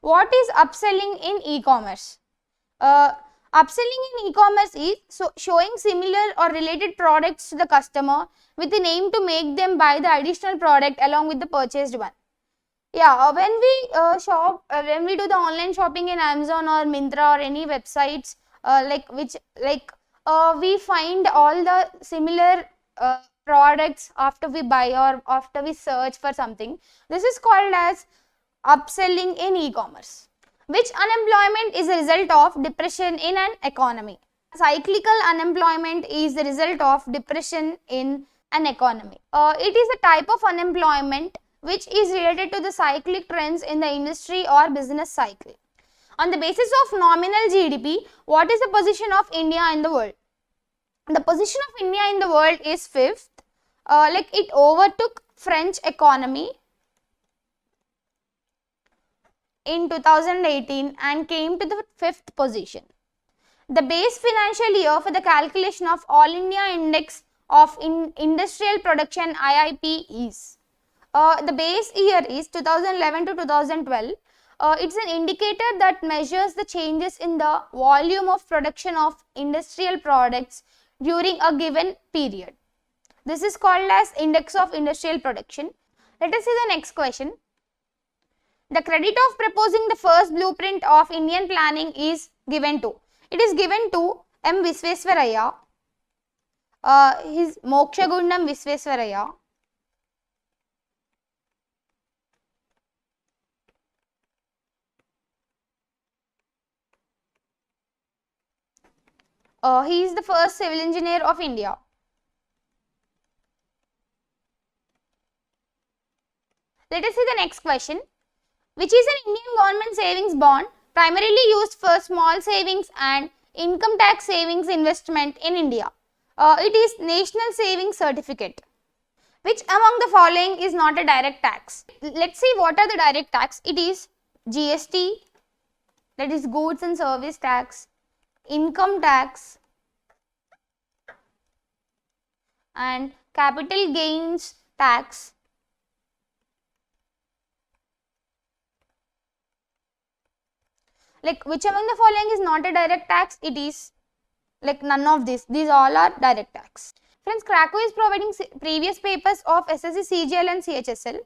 What is upselling in e-commerce? Upselling in e-commerce is showing similar or related products to the customer with the aim to make them buy the additional product along with the purchased one. Yeah, when we when we do the online shopping in Amazon or Myntra or any websites, we find all the similar products after we buy or after we search for something. This is called as upselling in e-commerce. Which unemployment is a result of depression in an economy? Cyclical unemployment is the result of depression in an economy. It is a type of unemployment which is related to the cyclic trends in the industry or business cycle. On the basis of nominal GDP, what is the position of India in the world? The position of India in the world is 5th. It overtook French economy in 2018 and came to the 5th position. The base financial year for the calculation of All India Index of Industrial Production IIP is, the base year is 2011 to 2012. It's an indicator that measures the changes in the volume of production of industrial products during a given period. This is called as Index of Industrial Production. Let us see the next question. The credit of proposing the first blueprint of Indian planning is given to. It is given to M. Visvesvaraya, his Mokshagundam Visvesvaraya. He is the first civil engineer of India. Let us see the next question. Which is an Indian government savings bond primarily used for small savings and income tax savings investment in India? It is National Savings Certificate. Which among the following is not a direct tax? Let's see what are the direct tax. It is GST, that is goods and service tax, income tax, and capital gains tax. Which among the following is not a direct tax? It is none of this. These all are direct tax. Friends, Cracku is providing previous papers of SSC, CGL and CHSL.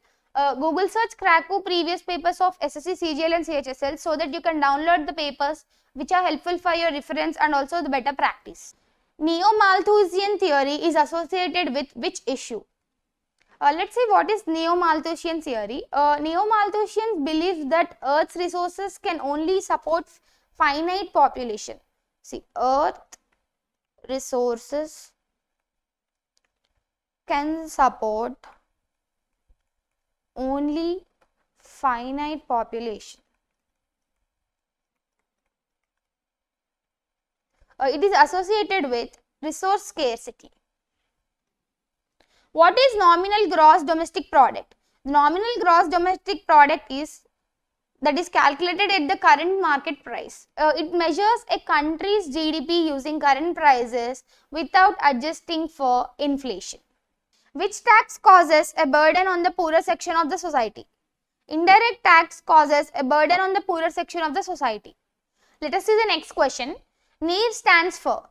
Google search Cracku previous papers of SSC, CGL and CHSL so that you can download the papers which are helpful for your reference and also the better practice. Neo-Malthusian theory is associated with which issue? Let's see what is Neo-Malthusian theory. Neo-Malthusians believe that Earth's resources can only support finite population. See, Earth resources can support only finite population. It is associated with resource scarcity. What is nominal gross domestic product? The nominal gross domestic product is calculated at the current market price. It measures a country's GDP using current prices without adjusting for inflation. Which tax causes a burden on the poorer section of the society? Indirect tax causes a burden on the poorer section of the society. Let us see the next question. NEER stands for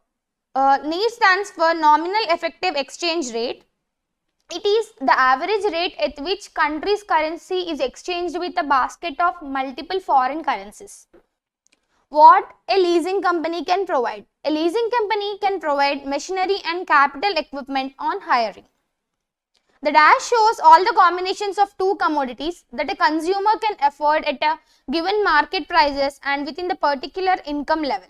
nominal effective exchange rate. It is the average rate at which country's currency is exchanged with a basket of multiple foreign currencies. What a leasing company can provide? A leasing company can provide machinery and capital equipment on hiring. The dash shows all the combinations of two commodities that a consumer can afford at a given market prices and within the particular income level.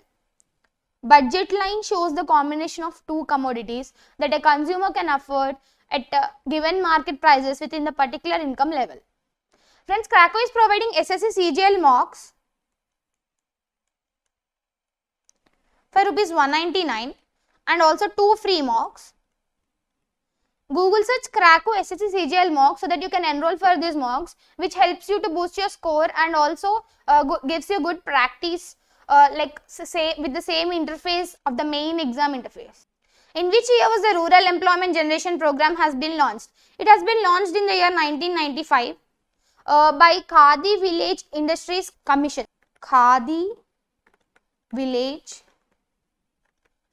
Budget line shows the combination of two commodities that a consumer can afford at given market prices within the particular income level. Friends, Cracku is providing SSC CGL mocks for rupees 199 and also 2 free mocks. Google search Cracku SSC CGL mocks so that you can enroll for these mocks, which helps you to boost your score and also gives you good practice with the same interface of the main exam interface. In which year was the Rural Employment Generation Program has been launched? It has been launched in the year 1995. by Khadi Village Industries Commission. Khadi Village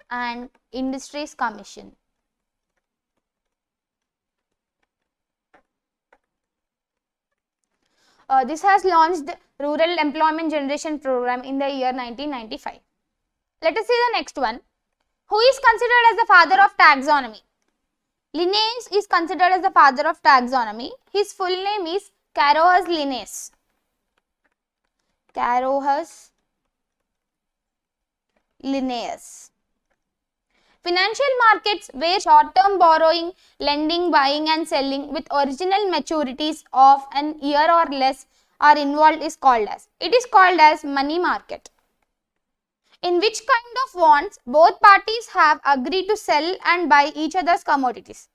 and Industries Commission. This has launched Rural Employment Generation Program in the year 1995. Let us see the next one. Who is considered as the father of taxonomy? Linnaeus is considered as the father of taxonomy. His full name is Carolus Linnaeus. Carolus Linnaeus. Financial markets where short-term borrowing, lending, buying and selling with original maturities of an year or less are involved is called as. It is called as money market. In which kind of bonds both parties have agreed to sell and buy each other's commodities.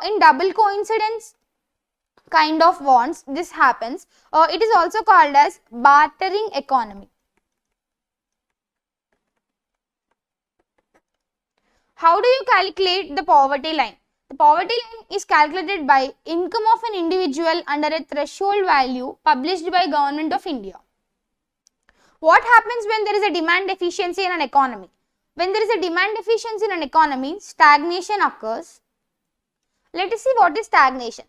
In double coincidence kind of bonds this happens. It is also called as bartering economy. How do you calculate the poverty line? The poverty line is calculated by income of an individual under a threshold value published by Government of India. What happens when there is a demand deficiency in an economy? When there is a demand deficiency in an economy, stagnation occurs. Let us see what is stagnation.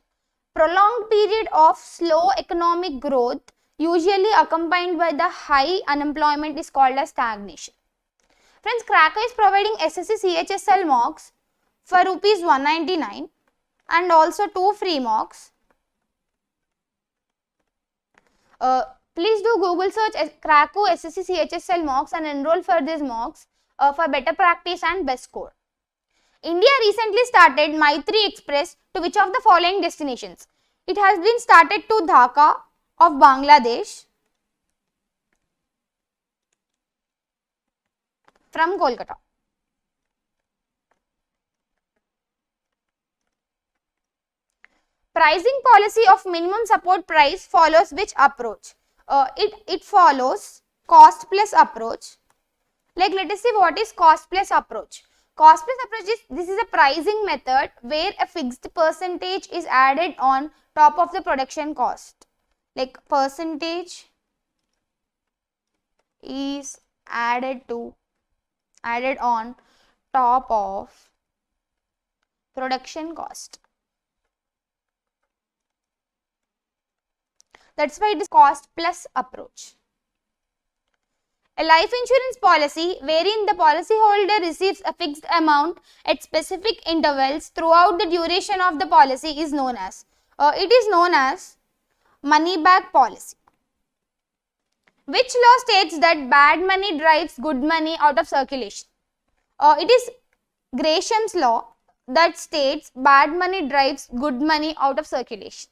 Prolonged period of slow economic growth usually accompanied by the high unemployment is called as stagnation. Friends, Cracku is providing SSC CHSL mocks for rupees 199 and also 2 free mocks. Please do Google search Cracku SSC CHSL mocks and enroll for these mocks for better practice and best score. India recently started Maitri Express to which of the following destinations? It has been started to Dhaka of Bangladesh from Kolkata. Pricing policy of minimum support price follows which approach? It follows cost plus approach. Like let us see what is cost plus approach. Cost plus approach is, this is a pricing method where a fixed percentage is added on top of the production cost. Like percentage is added on top of production cost. That's why it is cost plus approach. A life insurance policy wherein the policyholder receives a fixed amount at specific intervals throughout the duration of the policy is known as, money back policy. Which law states that bad money drives good money out of circulation? It is Gresham's law that states bad money drives good money out of circulation.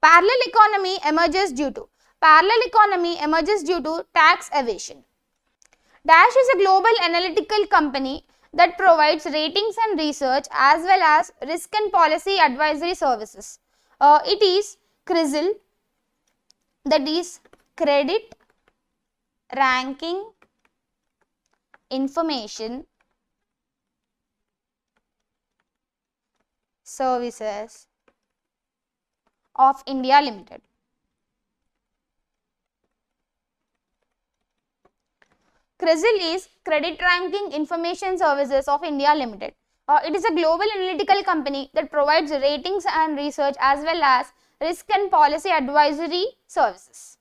Parallel economy emerges due to tax evasion. Dash is a global analytical company that provides ratings and research as well as risk and policy advisory services. It is CRISIL, that is Credit Ranking Information Services of India Limited. CRISIL is Credit Ranking Information Services of India Limited. It is a global analytical company that provides ratings and research as well as risk and policy advisory services.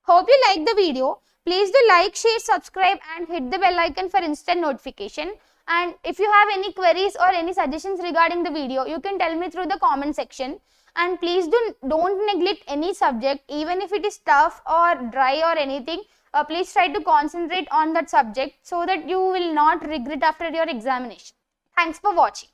Hope you like the video. Please do like, share, subscribe and hit the bell icon for instant notification. And if you have any queries or any suggestions regarding the video, you can tell me through the comment section. And please don't neglect any subject, even if it is tough or dry or anything. Please try to concentrate on that subject so that you will not regret after your examination. Thanks for watching.